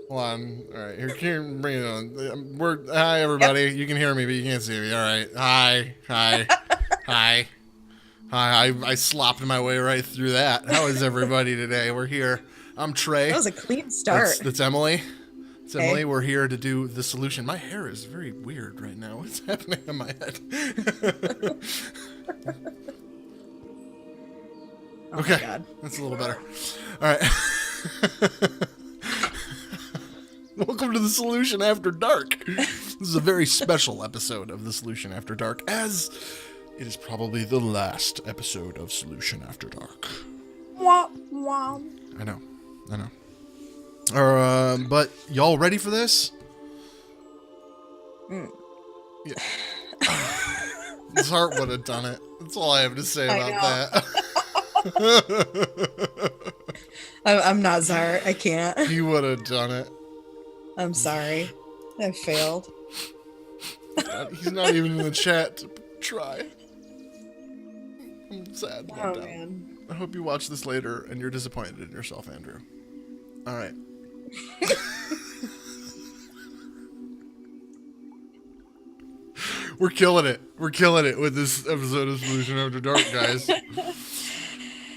Hold on. All right, here, bring it on. Hi, everybody. Yep. You can hear me, but you can't see me. All right. Hi, hi, hi, hi. I slopped my way right through that. How is everybody today? We're here. I'm That Trey. was a clean That's start. that's Emily. It's Emily. Hey. We're here to do the solution. My hair is very weird right now. What's happening in my head? Oh my Okay, God. that's a little better. All right. Welcome to the Solution After Dark. This is a very special episode of the Solution After Dark, as it is probably the last episode of Solution After Dark. Wah, wah. I know, I know. But y'all ready for this? Mm. Yeah. His heart would have done it. That's all I have to say I about know. that. I'm not Zart. I can't. He would have done it. I'm sorry. I failed. He's not even in the chat to try. I'm sad about Oh that. man. I hope you watch this later and you're disappointed in yourself, Andrew. All right. We're killing it. We're killing it with this episode of Solution After Dark, guys.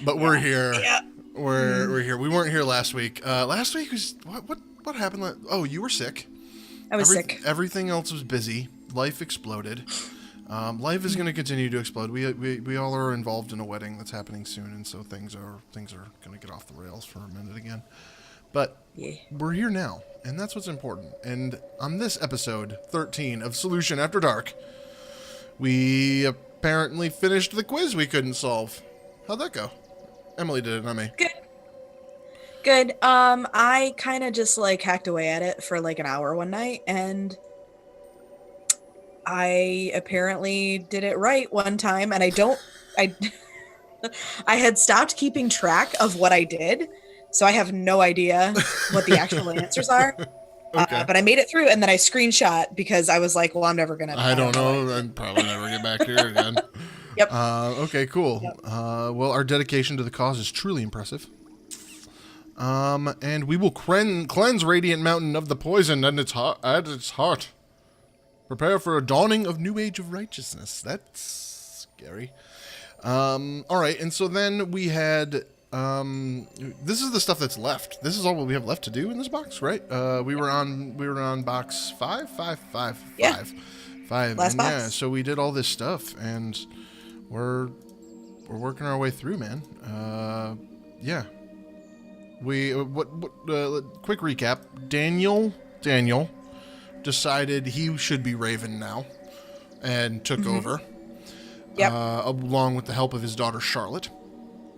But we're here. Yeah. We're here. We weren't here last week. Last week was what happened? Oh, you were sick. I was sick. Everything else was busy. Life exploded. Life is going to continue to explode. We all are involved in a wedding that's happening soon, and so things are going to get off the rails for a minute again. But Yeah. we're here now, and that's what's important. And on this episode 13 of Solution After Dark, we apparently finished the quiz we couldn't solve. How'd that go? Emily did it, not me. Good. Good. I kind of just like hacked away at it for like an hour one night, and I apparently did it right one time, and I I had stopped keeping track of what I did, so I have no idea what the actual answers are. Okay. But I made it through, and then I screenshot because I was like, "Well, I'm never gonna. I I don't don't know what I know. did." I'd probably never get back here again. Yep. Okay, cool. Yep. Well, our dedication to the cause is truly impressive. And we will cleanse Radiant Mountain of the poison and at its heart. Prepare for a dawning of new age of righteousness. That's scary. All right, and so then we had. This is the stuff that's left. This is all we have left to do in this box, right? We were on box five. Yeah. Five. Last And box. yeah, so we did all this stuff, and we're working our way through, man. Yeah. We quick recap. Daniel decided he should be Raven now, and took over. Yep. Along with the help of his daughter Charlotte.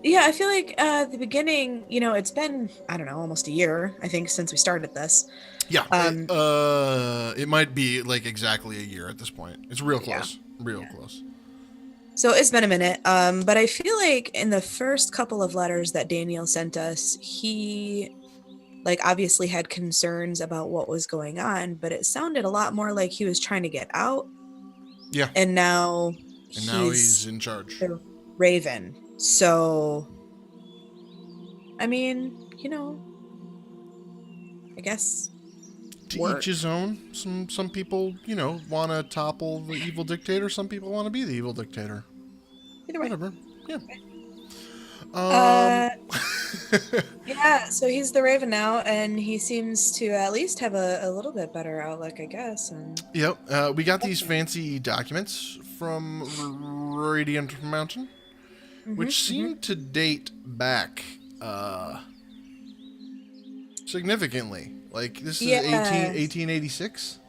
Yeah, I feel like the beginning, it's been, I don't know, almost a year, I think, since we started this. Yeah. Um, It might be like exactly a year at this point. It's real Yeah. close. Real close. So it's been a minute. But I feel like in the first couple of letters that Daniel sent us, he like obviously had concerns about what was going on, but it sounded a lot more like he was trying to get out. Yeah. And now And now he's in charge. the Raven. So, I mean, I guess To work. each his own. Some people, want to topple the evil dictator. Some people want to be the evil dictator. Either way. Whatever. Yeah. Yeah, so he's the Raven now, and he seems to at least have a little bit better outlook, I guess. And Yep. We got these fancy documents from Radiant Mountain, which seem to date back significantly. Like, this is Yes. 1886?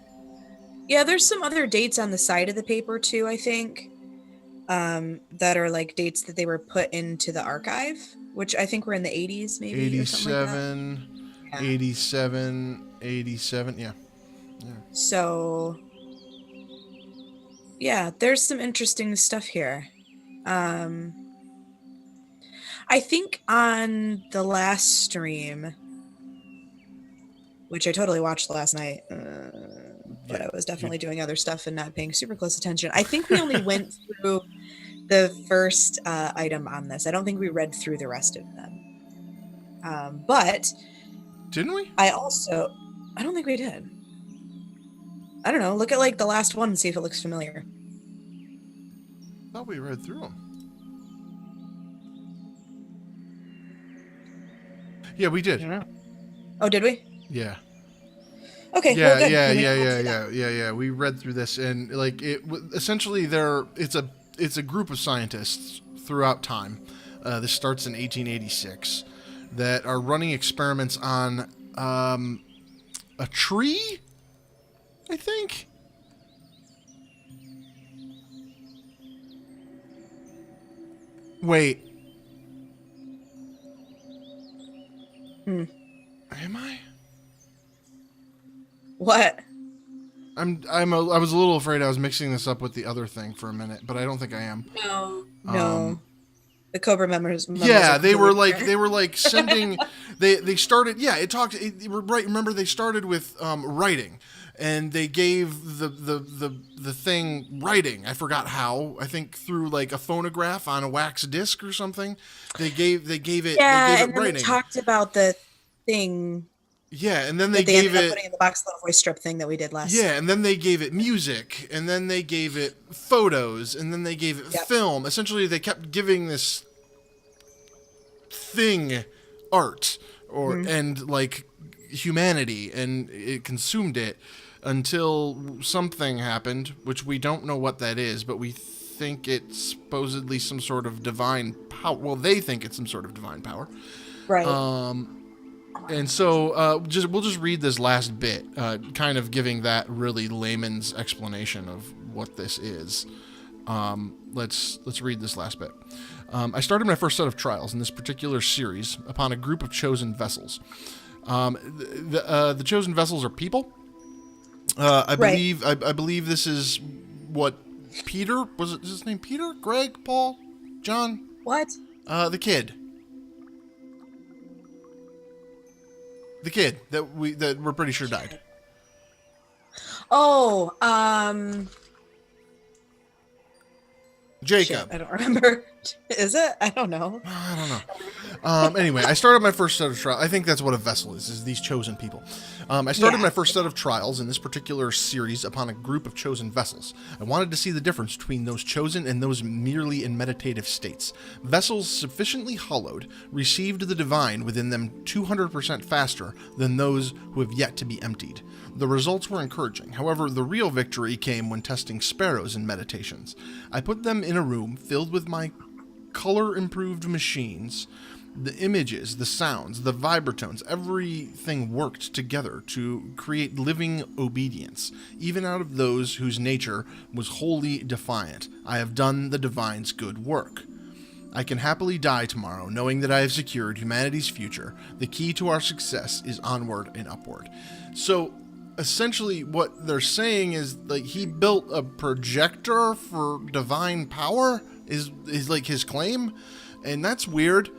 Yeah, there's some other dates on the side of the paper too, I think, that are like dates that they were put into the archive, which I think were in the 80s, maybe. Or something like that. 87, yeah. So, yeah, there's some interesting stuff here. I think on the last stream, which I totally watched last night, but I was definitely doing other stuff and not paying super close attention. I think we only went through the first item on this. I don't think we read through the rest of them. But Didn't we? I also, I don't think we did. I don't know. Look at like the last one and see if it looks familiar. Thought we read through them. Yeah, we I did. don't know. Oh, did we? Yeah. Okay. Yeah, Well, good. yeah, Then we yeah, don't have to yeah, do that. yeah, yeah, yeah. We read through this, and like essentially, it's a group of scientists throughout time. This starts in 1886 that are running experiments on a tree, I think. Wait, Hmm. am I? What? I was a little afraid I was mixing this up with the other thing for a minute, but I don't think I am. No. Um, No. The Cobra memos are Yeah, they were completely like different. they were like sending. They started. Yeah, it talked. Right. Remember, they started with writing, and they gave the thing writing. I forgot how. I think through like a phonograph on a wax disc or something. They gave Yeah, it and then they writing. talked about the thing Yeah, and then they that they gave ended up it. putting in the box, the voice strip thing that we did last. Yeah, and then they gave it music, and then they gave it photos, and then they gave it Yep. film. Essentially, they kept giving this thing art or Mhm. and like humanity, and it consumed it until something happened, which we don't know what that is, but we think it's supposedly some sort of divine power. Well, they think it's some sort of divine power. Right. And so we'll just read this last bit, kind of giving that really layman's explanation of what this is. Let's read this last bit. I started my first set of trials in this particular series upon a group of chosen vessels. The chosen vessels are people. I Right. believe I believe this is what Peter was. It his name Peter, Greg, Paul, John, What? the kid. The kid that we're pretty sure died. Oh, shit, Jacob. I don't remember. Is it? I don't know. I don't know. Anyway, I started my first set of trials. I think that's what a vessel is these chosen people. I started Yeah. my first set of trials in this particular series upon a group of chosen vessels. I wanted to see the difference between those chosen and those merely in meditative states. Vessels sufficiently hollowed received the divine within them 200% faster than those who have yet to be emptied. The results were encouraging. However, the real victory came when testing sparrows in meditations. I put them in a room filled with my color-improved machines. The images, the sounds, the vibratones, everything worked together to create living obedience, even out of those whose nature was wholly defiant. I have done the divine's good work. I can happily die tomorrow, knowing that I have secured humanity's future. The key to our success is onward and upward. So, essentially, what they're saying is like he built a projector for divine power is like his claim, and that's weird.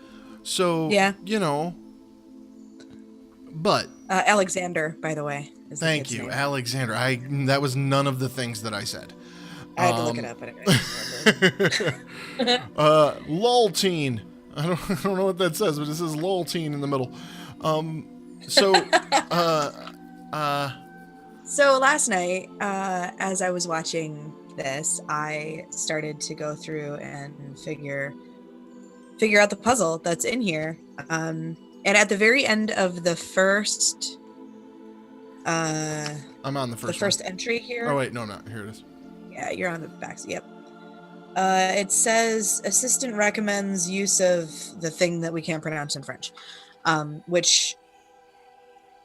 So Yeah. But Alexander, by the way. Is the thank kid's you, name. Alexander. That was none of the things that I said. I had to look it up, but I couldn't remember. Lol teen. I don't know what that says, but it says lol teen in the middle. So So last night, as I was watching this, I started to go through and figure out the puzzle that's in here. And at the very end of the first, I'm on the first. the first entry here. Oh wait, no, not here. It is. Yeah, you're on the back. Yep. It says assistant recommends use of the thing that we can't pronounce in French, which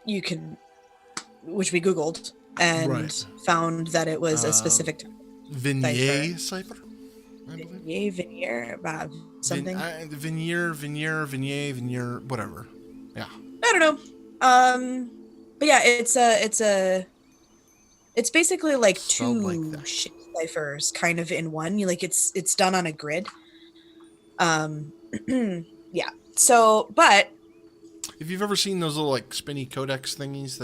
we Googled and Right. found that it was a specific Vignette cipher. I believe. Vignere, something. Vignere, whatever. Yeah. I don't know. But yeah, it's basically like Spelled two like that. shape ciphers kind of in one. It's done on a grid. Yeah. So, but If you've ever seen those little like spinny codex thingies,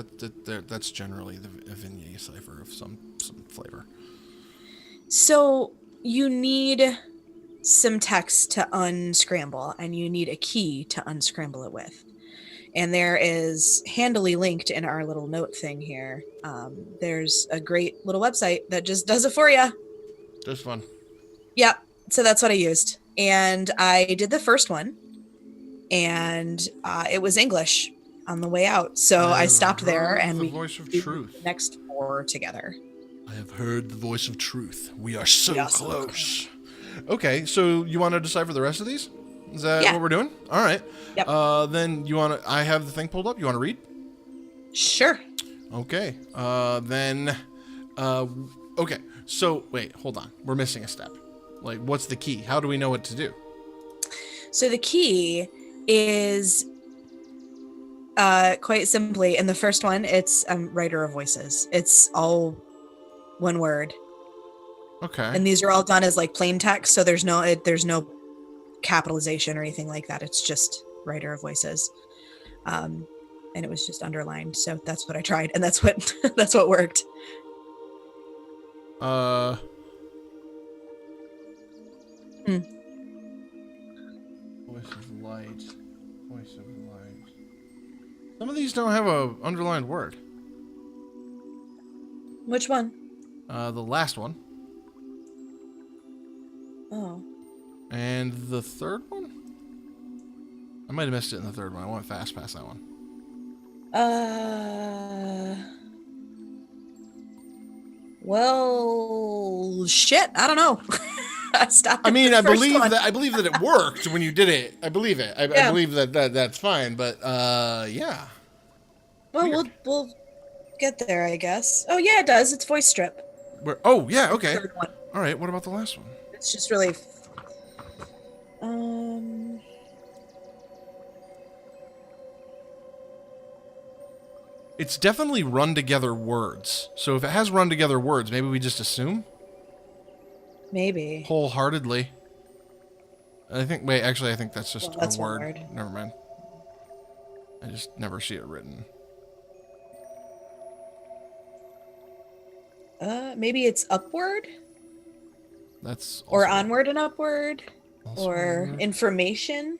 that's generally the Vignette cipher of some flavor. so you need some text to unscramble, and you need a key to unscramble it with. And there is handily linked in our little note thing here. There's a great little website that just does it for you. Just fun. Yep. So that's what I used. And I did the first one, and it was English on the way out. So I have stopped there, heard and the we voice of did truth. the next 4 together. I have heard the voice of truth. We are so Yeah, so close. Okay, so you want to decipher the rest of these? Is that Yeah. what we're doing? All right. Yep. Then you want to? I have the thing pulled up. You want to read? Sure. Okay. Okay. So wait, hold on. We're missing a step. Like, what's the key? How do we know what to do? So the key is quite simply, in the first one, it's writer of voices. It's all one word. Okay. And these are all done as like plain text, so there's no capitalization or anything like that. It's just writer of voices. And it was just underlined. So that's what I tried, and that's what that's what worked. Voice of light. Voice of light. Some of these don't have a underlined word. Which one? The last one. Oh. And the third one? I might have missed it in the third one. I went fast past that one. Well, shit. I don't know. I stopped. I mean, I believe one. that it worked when you did it. I believe it. I believe that's fine. But yeah. Well, Weird. we'll get there, I guess. Oh yeah, it does. It's voice strip. Oh yeah. Okay. Third one. All right. What about the last one? It's just really. It's definitely run together words. So if it has run together words, maybe we just assume. Maybe. Wholeheartedly. I think. Wait. Actually, I think that's just that's a word. one word. Never mind. I just never see it written. Maybe it's upward. That's or also, onward and upward, also or word. Information.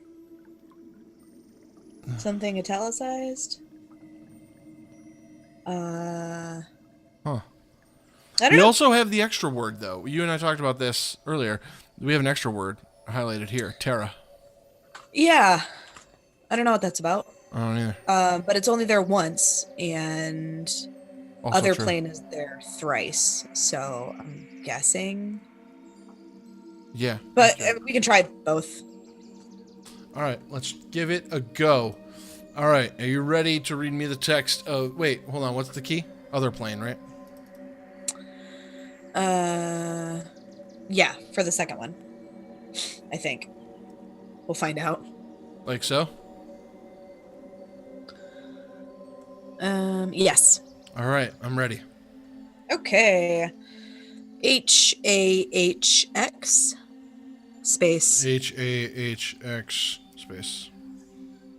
Something italicized. Huh. I don't We know. also have the extra word, though. You and I talked about this earlier. We have an extra word highlighted here. Terra. Yeah. I don't know what that's about. I don't either. But it's only there once, and Also other true. plane is there thrice. So I'm guessing. Yeah. But okay. we can try both. All right. Let's give it a go. All right. Are you ready to read me the text? Wait. Hold on. What's the key? Other plane, right? Yeah, for the second one. I think. We'll find out. Like so? Yes. All right. I'm ready. Okay. HAHX space HAHX space.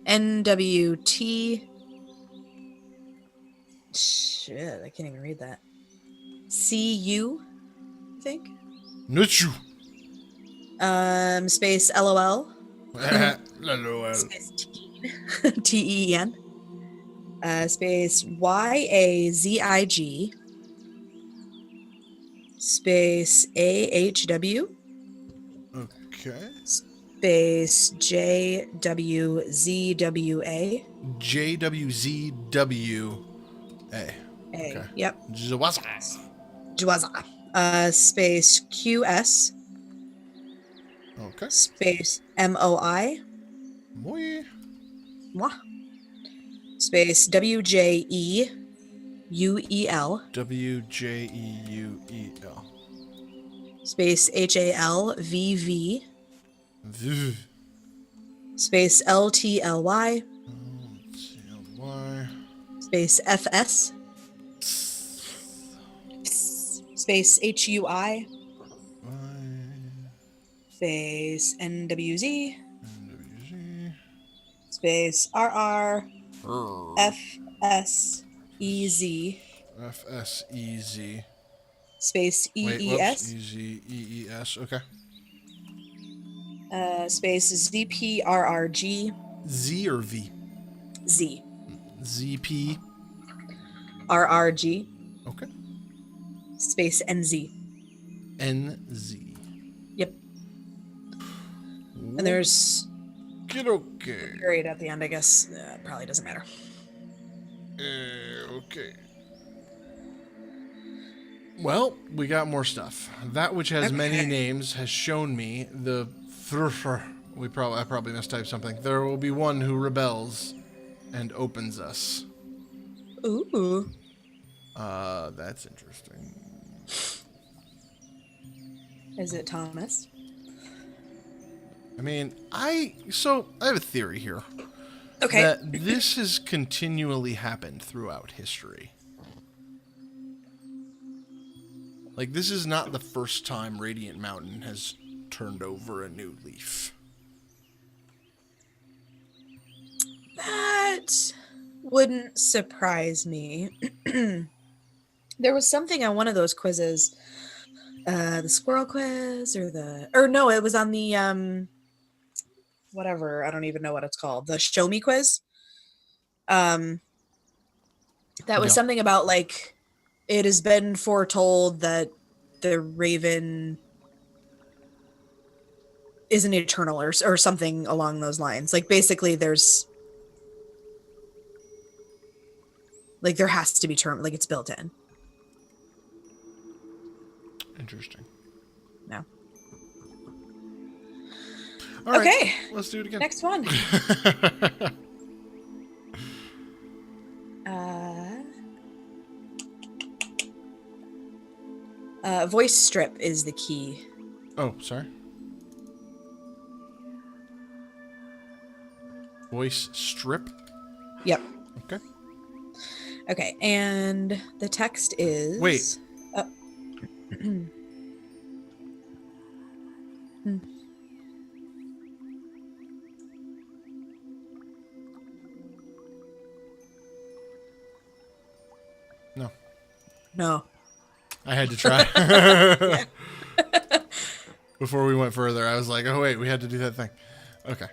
NWT. Shit, I can't even read that. CU, I think. Nuchu. Space LOL. LOL. Space TEN. Space YAZIG. Space AHW. Okay. Space JWZWA. JWZWA. Okay. Yep. Jwaza. Jwaza. Space QS. Okay. Space MOI. Moi. Mwah. Space WJEUEL. WJEUEL. Space HALVV. V. Space LTLY. LY. Space FS. Space HUI. Space NWZ. NWZ. Space RR. FSEZ. FSEZ. Space Wait, whoops. EES. EES. Okay. Space ZPRRG. Z or V? Z. ZP. RRG Okay. space NZ. NZ. Yep. And there's Okay. a period at the end, I guess. Probably doesn't matter. Okay. Well, we got more stuff. That which has many Okay. names has shown me the. I probably mistyped something. There will be one who rebels and opens us. Ooh. That's interesting. Is it Thomas? I mean, I have a theory here. Okay. That this has continually happened throughout history. Like, this is not the first time Radiant Mountain has turned over a new leaf. That wouldn't surprise me. There was something on one of those quizzes, the squirrel quiz or no, it was on the whatever, I don't even know what it's called, the show me quiz. That was Yeah. something about like it has been foretold that the raven isn't eternal or something along those lines. Like basically there's like there has to be term, like it's built in. Interesting. No. All right, Okay. let's do it again. Next one. Voice strip is the key. Oh, sorry. Voice strip. Yep. Okay. Okay, and the text is... Wait. No. No. I had to try. Before we went further, I was like, oh, wait, we had to do that thing. Okay.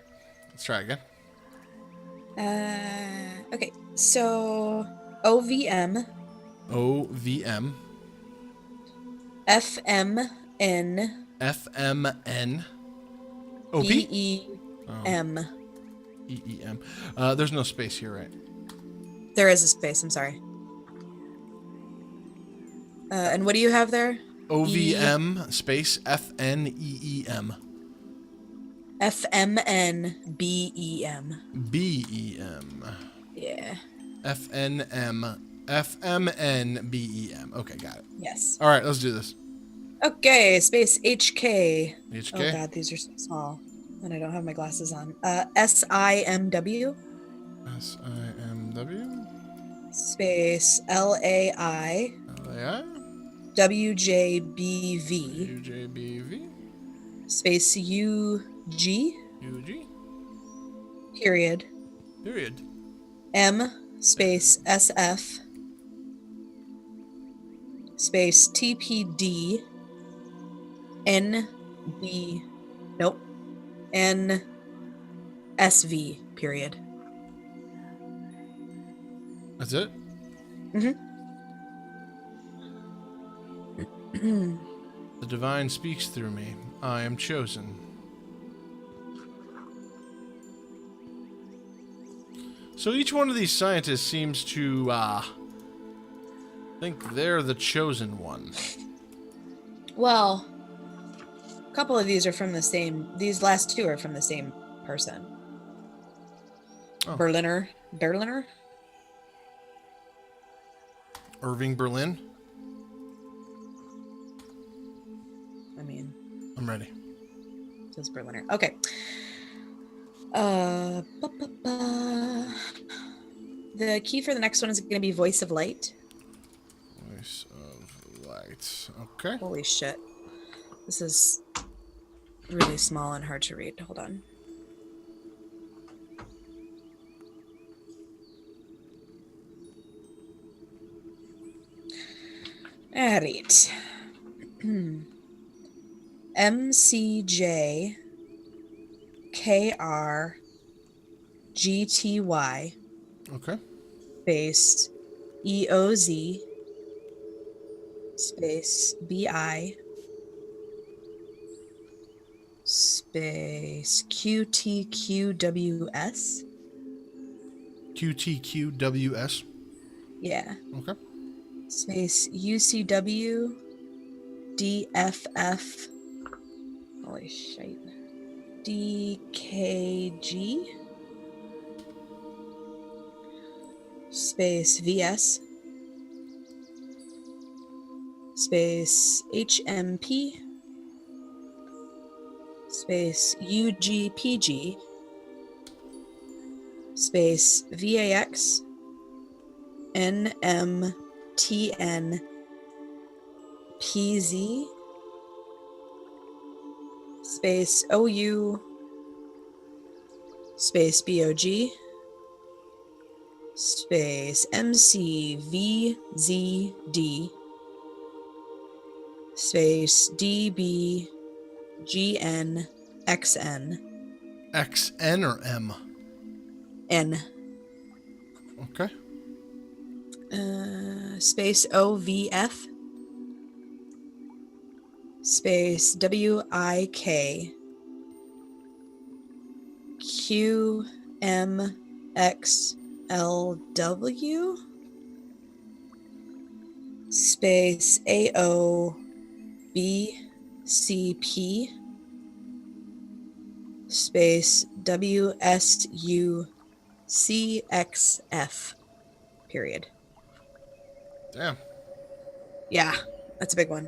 Let's try again. Okay, so OVM. OVM. FMN. FMN. OP? EEM. EEM. There's no space here, right? There is a space, I'm sorry. And what do you have there? OVM space FNEEM. FMNBEM. BEM. Yeah. FMNBEM. Okay, got it. Yes. All right, let's do this. Okay, space HK. HK. Oh god, these are so small. And I don't have my glasses on. SIMW. SIMW. Space LAI. LAI. WJBV. UJBV. Space UG. UG. Period. Period. M space SF. Space TPD. NB. Nope. NSV. Period. That's it? Mm-hmm. The divine speaks through me. I am chosen. So each one of these scientists seems to think they're the chosen one. Well, a couple of these are from the same. These last two are from the same person. Oh. Berliner. Irving Berlin? I mean, I'm ready. it says Berliner. Okay. The key for the next one is going to be Voice of Light. Voice of Light. Okay. Holy shit. This is really small and hard to read. Hold on. All right. MCJ KR GTY Okay. space EOZ space BI space QTQWS. QTQWS. Yeah. Okay. Space UCW DFF. Holy shit. DKG space VS space HMP space UGPG space VAX NMTN PZ space OU space BOG space MCVZD space DBGNXN XN or M? N Okay. space OVF space WIK QMXLW space AOBCP space WSUCXF period. Damn. Yeah, that's a big one.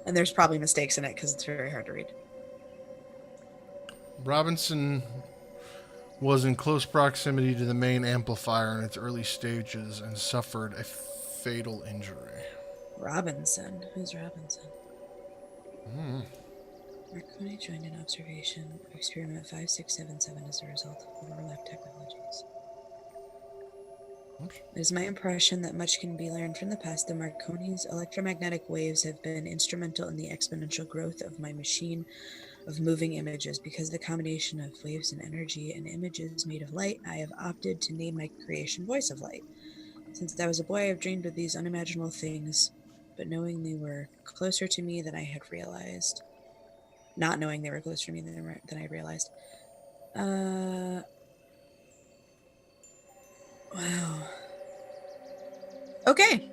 And there's probably mistakes in it because it's very hard to read. Robinson was in close proximity to the main amplifier in its early stages and suffered a fatal injury. Robinson. Who's Robinson? Marconi joined an observation experiment 5677 as a result of overlap technologies. Oops. It is my impression that much can be learned from the past. The Marconi's electromagnetic waves have been instrumental in the exponential growth of my machine of moving images. Because of the combination of waves and energy and images made of light, I have opted to name my creation Voice of Light. Since I was a boy, I've dreamed of these unimaginable things, but knowing they were closer to me than I had realized. Not knowing they were closer to me than I realized. Wow. Okay.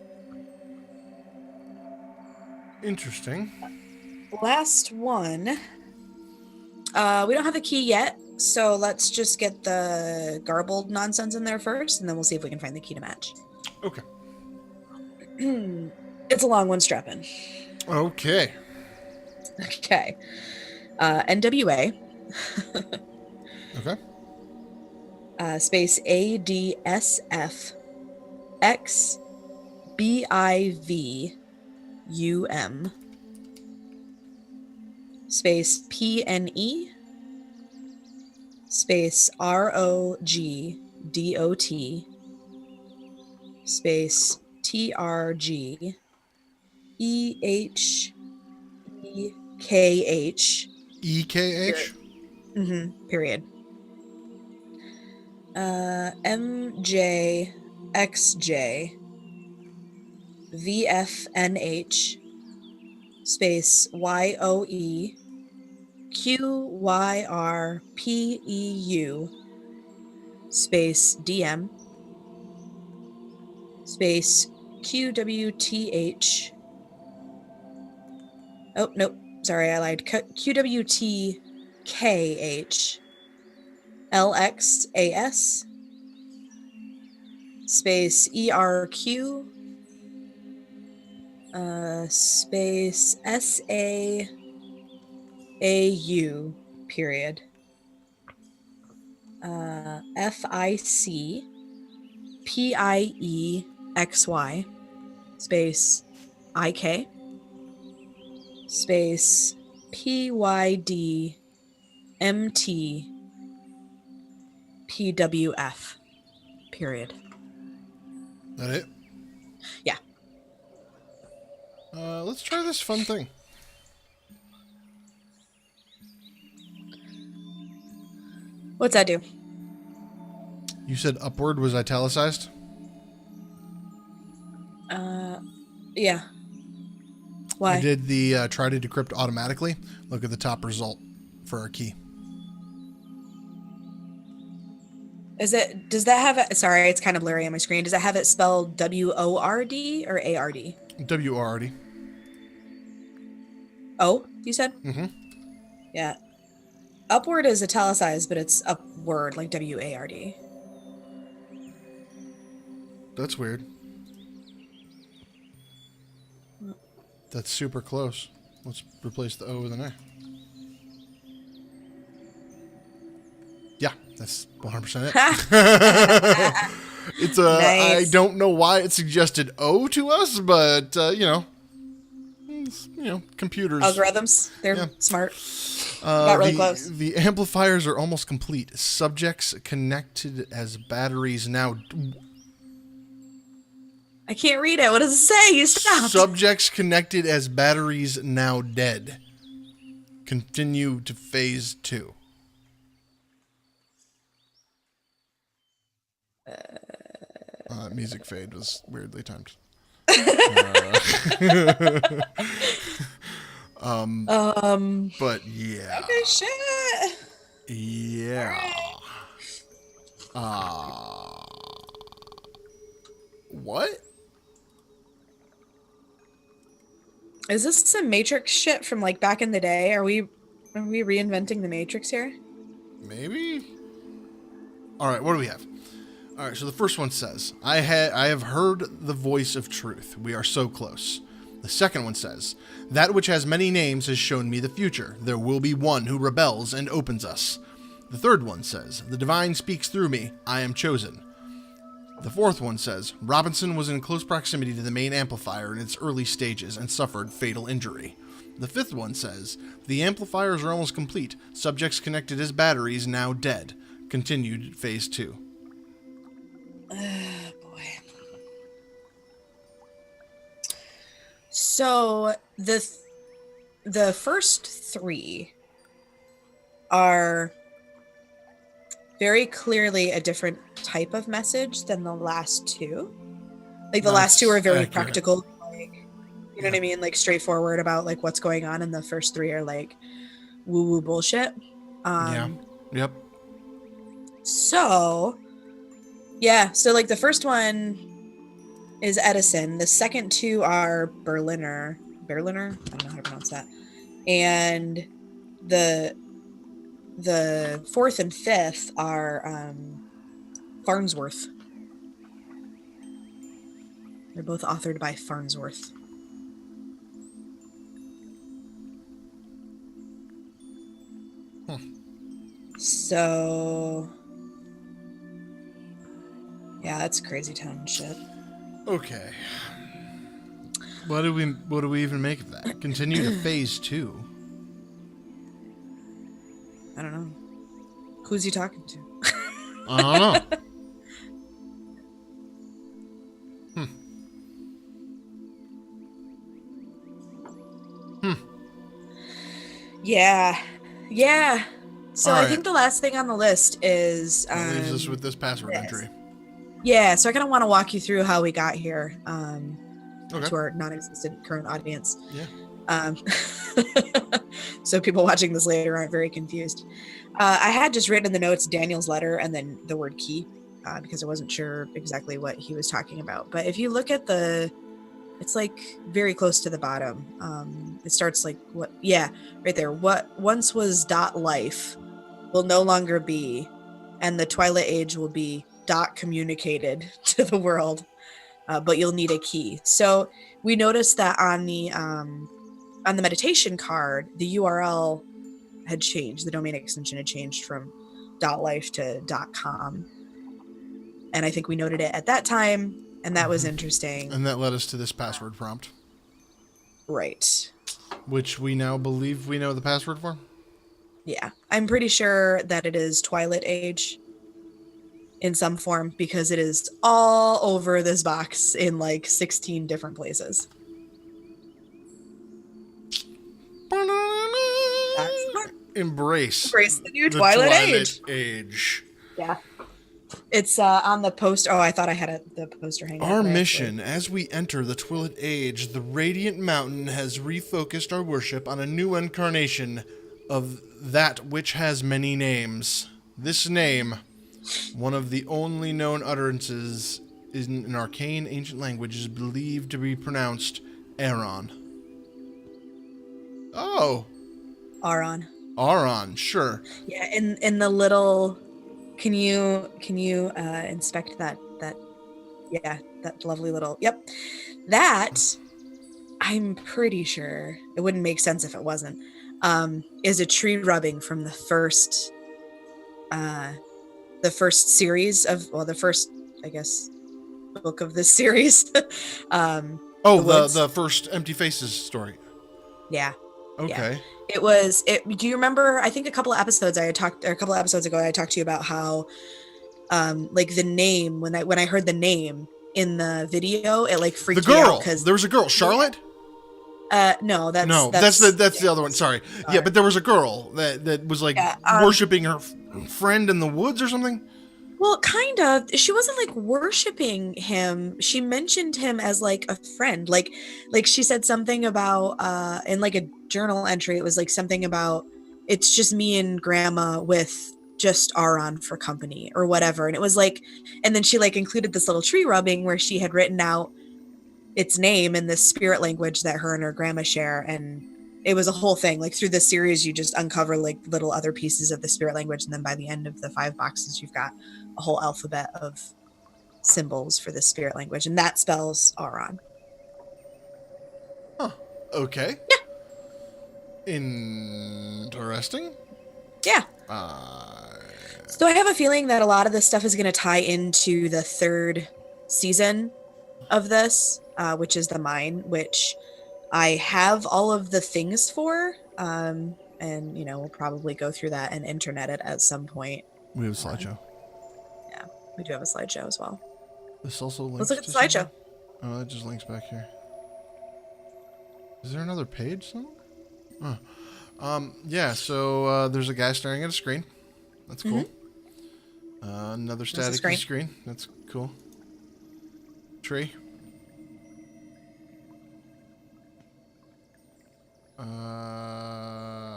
Interesting. Last one. We don't have a key yet, so let's just get the garbled nonsense in there first, and then we'll see if we can find the key to match. Okay. It's a long one, strap in. Okay. Okay. NWA Okay. space ADSF X BIVUM space PNE space ROGDOT space TRG EHEKH EKH? period. MJXJ VFNH space YOE QYRPEU space DM space QWTH. Oh, nope. Sorry, I lied. QWTKH LXAS space ERQ space SAAU period. FIC PIEXY space IK space PYD MT PWF period. That it? Yeah. Let's try this fun thing. What's that do? You said upward was italicized? Yeah. Why? I did the try to decrypt automatically. Look at the top result for our key. Does that have it? Sorry, it's kind of blurry on my screen. Does it have it spelled W-O-R-D or A-R-D? W-O-R-D. Oh, you said? Mm-hmm. Yeah. Upward is italicized, but it's upward, like W-A-R-D. That's weird. That's super close. Let's replace the O with an A. Yeah, that's 100% it. It's Nice. I don't know why it suggested O to us, but computers. Algorithms, they're Yeah. smart. Got really close. The amplifiers are almost complete. Subjects connected as batteries now. I can't read it. What does it say? You stopped. Subjects connected as batteries now dead. Continue to phase 2. Music fade was weirdly timed. But yeah. Okay, shit. Yeah. What? Is this some Matrix shit from like back in the day? Are we reinventing the Matrix here? Maybe. All right, what do we have? All right, so the first one says, I have heard the voice of truth. We are so close. The second one says, that which has many names has shown me the future. There will be one who rebels and opens us. The third one says, the divine speaks through me. I am chosen. The fourth one says, Robinson was in close proximity to the main amplifier in its early stages and suffered fatal injury. The fifth one says, the amplifiers are almost complete. Subjects connected as batteries now dead. Continued phase 2. Boy. So the first 3 are very clearly a different type of message than the last 2. Like the last 2 are very accurate. practical, like, you know what I mean, like straightforward about like what's going on, and the first 3 are like woo-woo bullshit. Yeah. Yep. So like the first one is Edison. The second 2 are Berliner. I don't know how to pronounce that. And the fourth and fifth are Farnsworth. They're both authored by Farnsworth. So yeah, that's crazy town shit. Okay. What do we even make of that? Continue to phase 2. I don't know. Who's he talking to? I don't know. Yeah. So All I right. think the last thing on the list is That leaves us with this password entry. Yeah, so I kind of want to walk you through how we got here Okay. to our non-existent current audience. Yeah. So people watching this later aren't very confused. I had just written in the notes Daniel's letter and then the word key because I wasn't sure exactly what he was talking about. But if you look at it's like very close to the bottom. It starts like right there. What once was life will no longer be, and the Twilight Age will be communicated to the world, but you'll need a key. So we noticed that on the meditation card, the URL had changed. The domain extension had changed from .life to .com, and I think we noted it at that time, and that was interesting. And that led us to this password prompt, Right. which we now believe we know the password for. Yeah, I'm pretty sure that it is Twilight Age in some form because it is all over this box in like 16 different places. Embrace the new Twilight Age. Age. Yeah. It's on the poster. Oh, I thought I had the poster hanging up. Our but I mission, actually- as we enter the Twilight Age, the Radiant Mountain has refocused our worship on a new incarnation of that which has many names. This name, one of the only known utterances in an arcane ancient language, is believed to be pronounced Aaron. Oh, Aron. Aron, sure. Yeah, in the little. Can you inspect that yeah, that lovely little. Yep, that I'm pretty sure it wouldn't make sense if it wasn't. Is a tree rubbing from uh the first series of, well, the first, I guess, book of this series. Oh, The Woods. the first Empty Faces story. Yeah. Yeah. Okay. It was it do you remember, I think a couple of episodes ago I talked to you about how like the name, when I heard the name in the video, it like The freaked me out girl. because There was a girl, Charlotte. no, that's No, that's yeah, the other one. Sorry. Yeah, but there was a girl that was like yeah, worshiping her friend in the woods or something. well, kind of. She wasn't like worshiping him. She mentioned him as like a friend. Like she said something about in like a journal entry, it was like something about, it's just me and grandma with just Aron for company or whatever. And it was like, and then she like included this little tree rubbing where she had written out its name in this spirit language that her and her grandma share. And it was a whole thing. Like through this series, you just uncover like little other pieces of the spirit language, and then by the end of the 5 boxes, you've got a whole alphabet of symbols for the spirit language, and that spells Aron. Huh. Okay. Yeah. Interesting. Yeah. So I have a feeling that a lot of this stuff is going to tie into the 3rd season of this, which is the mine, which I have all of the things for. And we'll probably go through that and internet it at some point. We have a slideshow. Yeah, we do have a slideshow as well. This also links. Let's look at the to slideshow. something? Oh, that just links back here. Is there another page somewhere? Yeah. So there's a guy staring at a screen. That's cool. Another static screen. That's cool. Tree.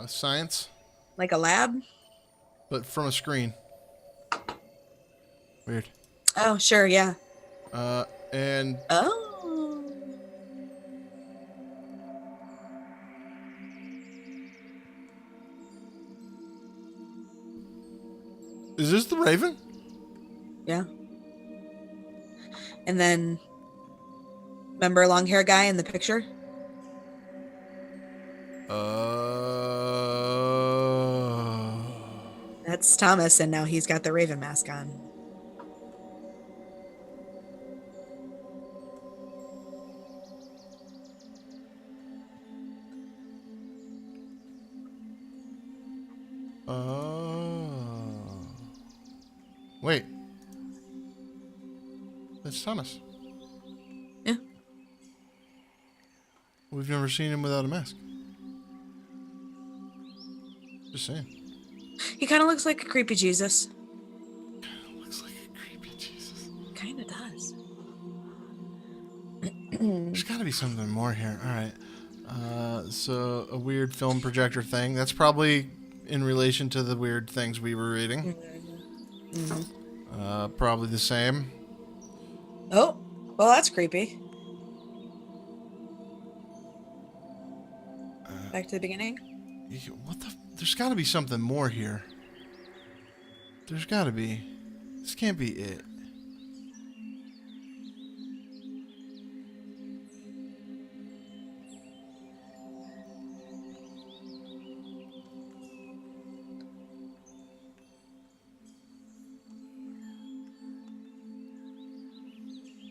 Science. Like a lab? But from a screen. Weird. Oh, sure, yeah. And Oh. is this the Raven? Yeah. And then, remember long hair guy in the picture? That's Thomas, and now he's got the Raven mask on. Wait. That's Thomas. Yeah. We've never seen him without a mask. Just saying. He kind of looks like a creepy Jesus. Looks like a creepy Jesus. Kind of does. There's got to be something more here. All right. So a weird film projector thing. That's probably in relation to the weird things we were reading. Probably the same. Oh, well, that's creepy. Back to the beginning. What the? There's got to be something more here. There's got to be. This can't be it.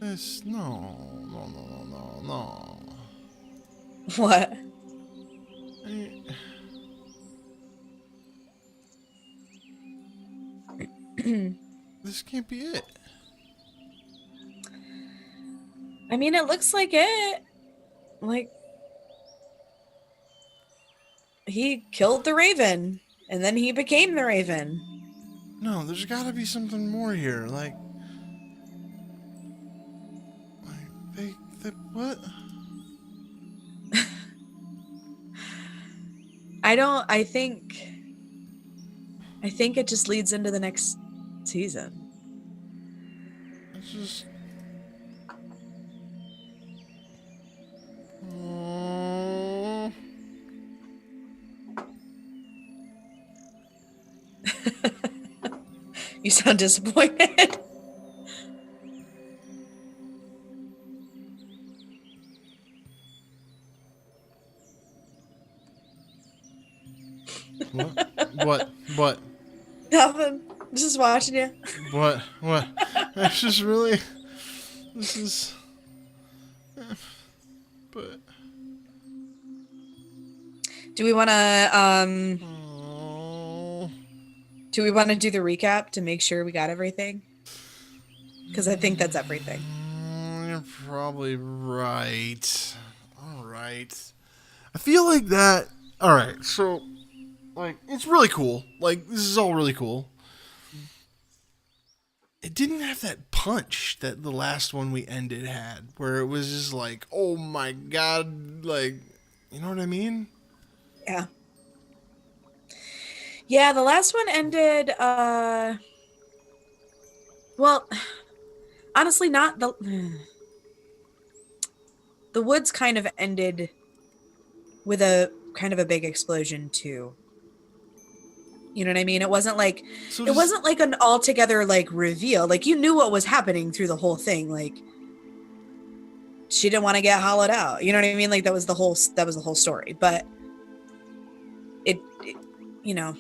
This, no. What? This can't be it. I mean, it looks like it. Like, he killed the Raven, and then he became the Raven. No, there's gotta be something more here. What? I think it just leads into the next season. It's just. Oh. You sound disappointed. What? What? Nothing. Just watching you. What? That's just really. This is. But. Do we want to Oh. do the recap to make sure we got everything? Because I think that's everything. You're probably right. All right. I feel like that. All right. So, it's really cool. This is all really cool. It didn't have that punch that the last one we ended had, where it was just like, oh my god, you know what I mean? Yeah. Yeah, the last one ended well, honestly not the woods kind of ended with a kind of a big explosion too. You know what I mean? It wasn't like an altogether reveal. Like you knew what was happening through the whole thing. Like she didn't want to get hollowed out. You know what I mean? Like that was the whole story. But it you know,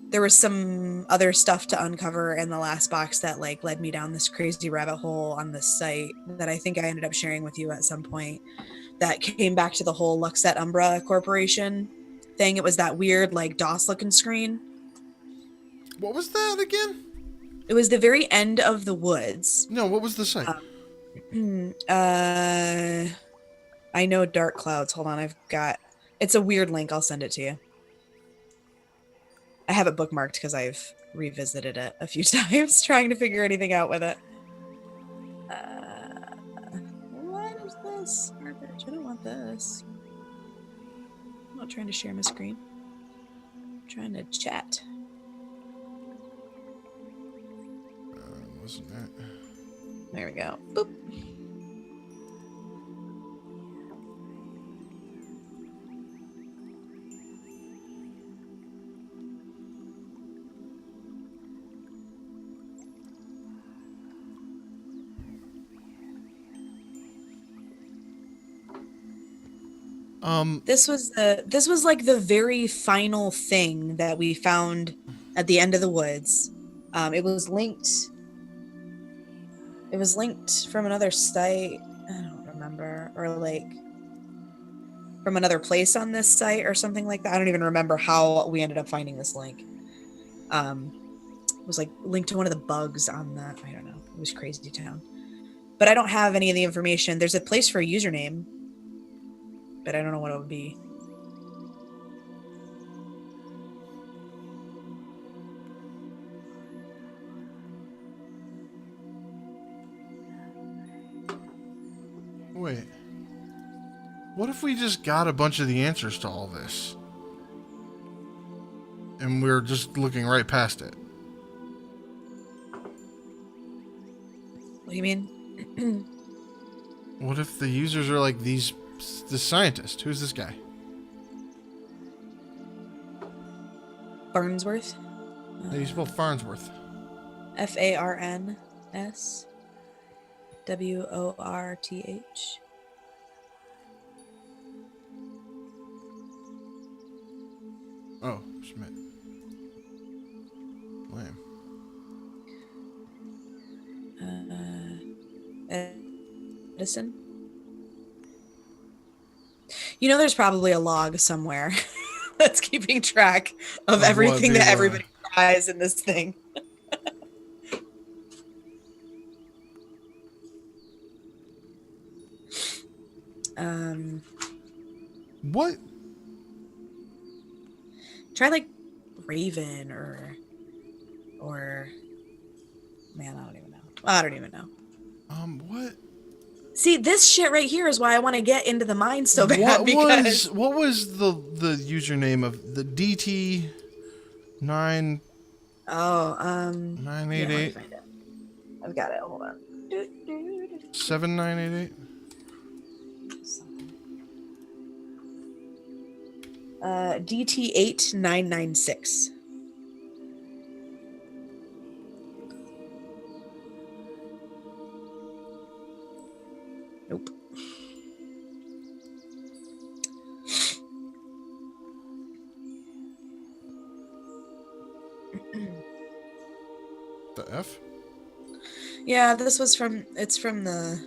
there was some other stuff to uncover in the last box that led me down this crazy rabbit hole on this site that I think I ended up sharing with you at some point that came back to the whole Luxet Umbra Corporation thing. It was that weird DOS looking screen. What was that again? It was the very end of the woods. No, what was the site? I know Dark Clouds. Hold on, it's a weird link. I'll send it to you. I have it bookmarked because I've revisited it a few times trying to figure anything out with it. What is this? Garbage. I don't want this. I'm not trying to share my screen. I'm trying to chat. Wasn't that? There we go. Boop. This was like the very final thing that we found at the end of the woods. It was linked from another site. I don't remember, or from another place on this site or something like that. I don't even remember how we ended up finding this link. It was linked to one of the bugs on the, I don't know. It was crazy town. But I don't have any of the information. There's a place for a username, but I don't know what it would be. Wait. What if we just got a bunch of the answers to all this? And we're just looking right past it? What do you mean? What if the users are the scientist? Who's this guy? Farnsworth? How do you spell Farnsworth? FARNSWORTH. Oh, Schmidt. Lame. Edison? You know, there's probably a log somewhere that's keeping track of everything that everybody tries in this thing. What? Try Raven or Or, man, I don't even know. I don't even know. What? See, this shit right here is why I want to get into the mine so bad, because What was the username of the DT 9 oh, yeah, let me 988 find it. I've got it. Hold on. 7988? DT8996. Nope. The F? Yeah, this was from. It's from the.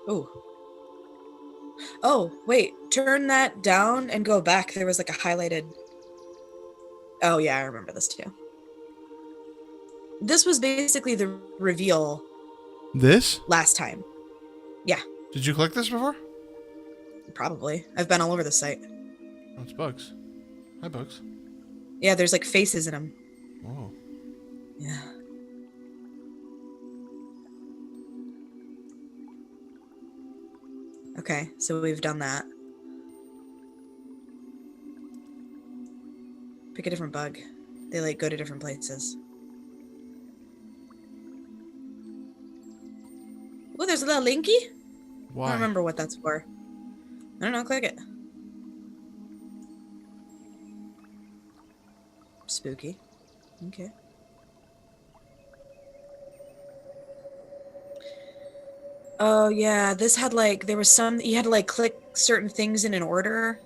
Oh. Oh, wait. Turn that down and go back. There was like a highlighted. Oh, yeah, I remember this too. This was basically the reveal This? last time. Yeah, Did you click this before? probably. I've been all over the site. Oh, it's Bugs. Hi, Bugs. Yeah, there's like faces in them. Whoa. Yeah. Okay, so we've done that. Pick a different bug. They like go to different places. Oh, there's a little linky. I Why? don't remember what that's for. I don't know, click it. Spooky. Okay. Oh yeah, this had like, there was some, you had to like click certain things in an order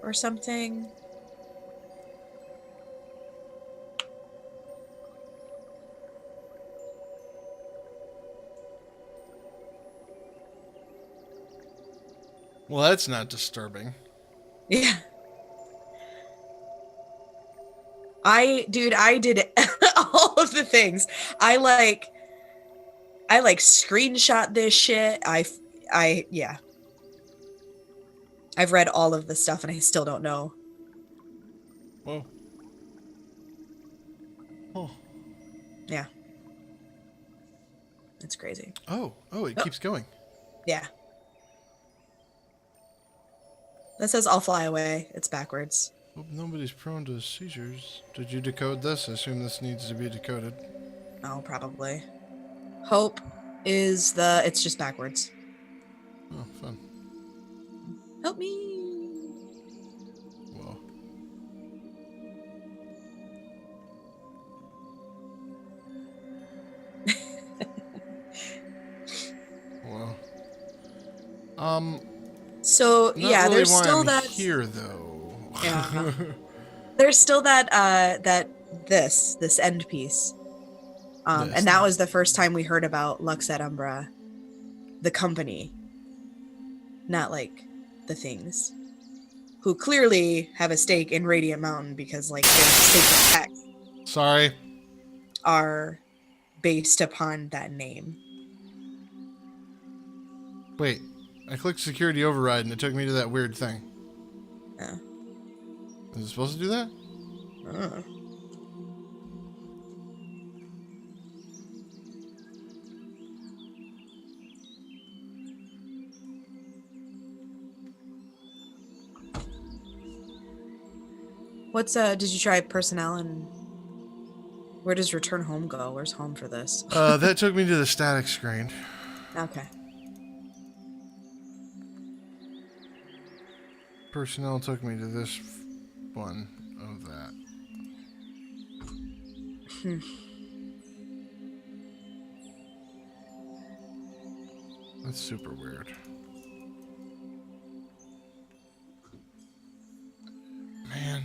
or something. Well, that's not disturbing. Yeah. I did all of the things. I like screenshot this shit. Yeah. I've read all of this stuff and I still don't know. Whoa. Oh. Yeah. It's crazy. Oh, it keeps going. Yeah. That says I'll fly away. It's backwards. Hope nobody's prone to seizures. Did you decode this? I assume this needs to be decoded. Oh, probably. Hope is it's just backwards. Oh, fun. Help me. Whoa. Wow. So Not yeah, really there's why still I'm that. here though. Yeah. There's still that this end piece. And that was the first time we heard about Lux et Umbra, the company, not like the things, who clearly have a stake in Radiant Mountain because like their sacred texts Sorry. are based upon that name. Wait, I clicked security override and it took me to that weird thing. Yeah. Is it supposed to do that? What's did you try personnel and where does return home go? Where's home for this? That took me to the static screen. Okay. Personnel took me to this one of that. That's super weird. Man.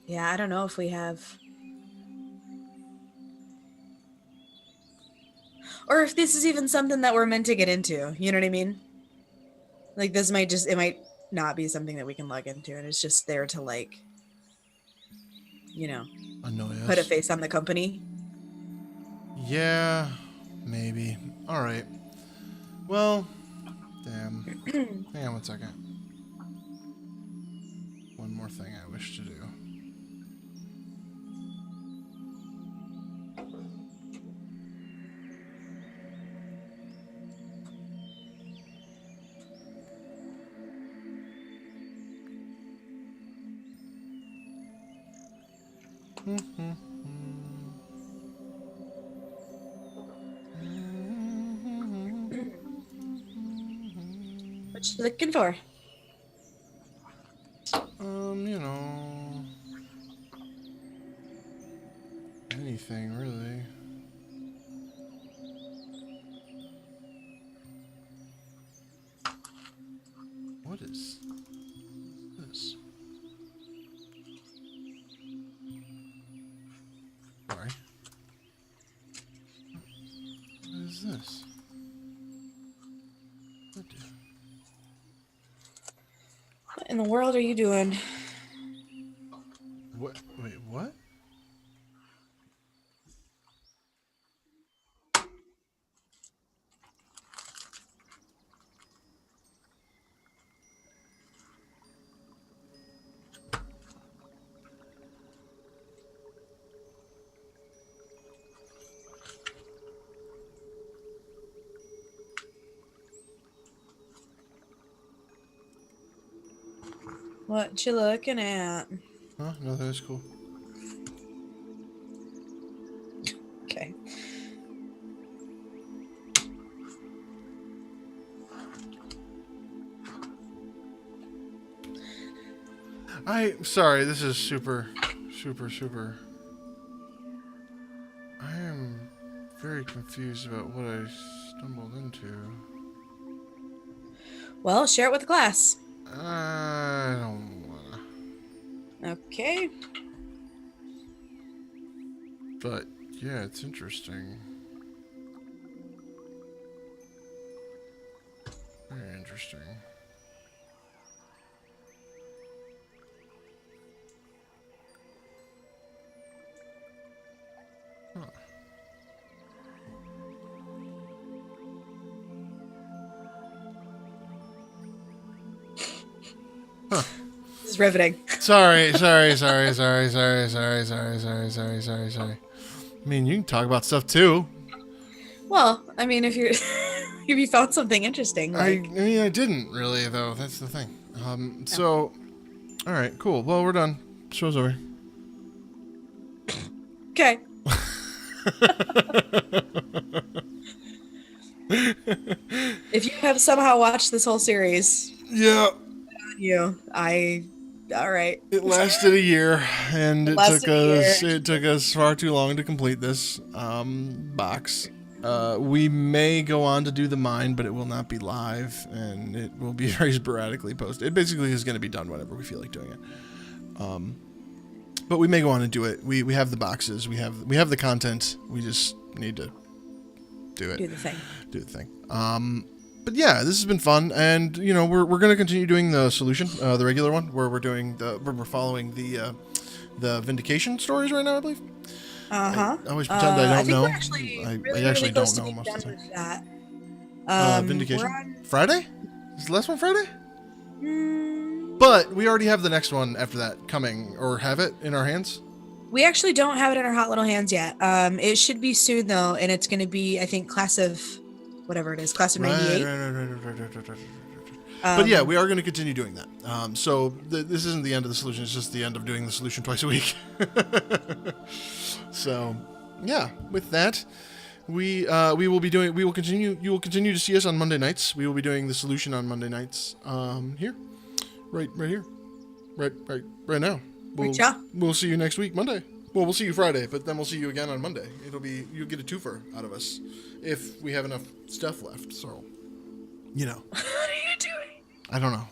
Yeah, I don't know if we have, or if this is even something that we're meant to get into. You know what I mean? Like this might it might not be something that we can log into, and it's just there to like Annoy put a us. face on the company. Yeah, maybe. All right. Well, damn. Hang on one second. One more thing I wish to do. What you looking for? You know, anything really. What is this? Sorry. What is this? What the- What in the world are you doing? What? Wait, what? What you looking at? Huh? No, that's cool. Okay. Sorry, this is super. I am very confused about what I stumbled into. Well, share it with the class. I don't wanna. Okay. But, yeah, it's interesting. Very interesting. Huh. Huh. This is riveting. Sorry. I mean, you can talk about stuff too. Well, I mean, if you're if you found something interesting, I like mean, I didn't really though. That's the thing. So, all right, cool. Well, we're done. Show's over. okay. If you have somehow watched this whole series, Yeah. all right. It lasted a year, and it took Lasted a year. it took us far too long to complete this box. We may go on to do the mine, but it will not be live, and it will be very sporadically posted. It basically is going to be done whenever we feel like doing it. But we may go on and do it. We have the boxes. We have the content. We just need to do it. Do the thing. Do the thing. But yeah, this has been fun, and you know we're going to continue doing the solution, the regular one, where we're following the vindication stories right now, I believe. I always pretend I don't know. We're actually I actually close don't to know being most of the done time. with that. Vindication? We're on, Friday? Is the last one Friday? mm, But we already have the next one after that coming, or have it in our hands. we actually don't have it in our hot little hands yet. It should be soon though, and it's going to be, I think, class of whatever it is, class of '98. Right. But yeah, we are going to continue doing that. So this isn't the end of the solution; it's just the end of doing the solution twice a week. So, yeah. With that, we will continue. You will continue to see us on Monday nights. We will be doing the solution on Monday nights. Here, right here, right now. We'll see you next week, Monday. Well, we'll see you Friday, but then we'll see you again on Monday. You'll get a twofer out of us if we have enough stuff left. So, you know. What are you doing? I don't know.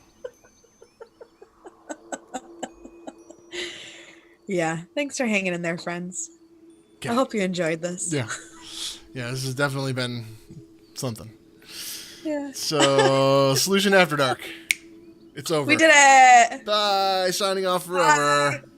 Yeah. Thanks for hanging in there, friends. Okay. I hope you enjoyed this. Yeah. Yeah, this has definitely been something. Yeah. So, Solution After Dark. It's over. We did it. Bye. Signing off forever. Bye.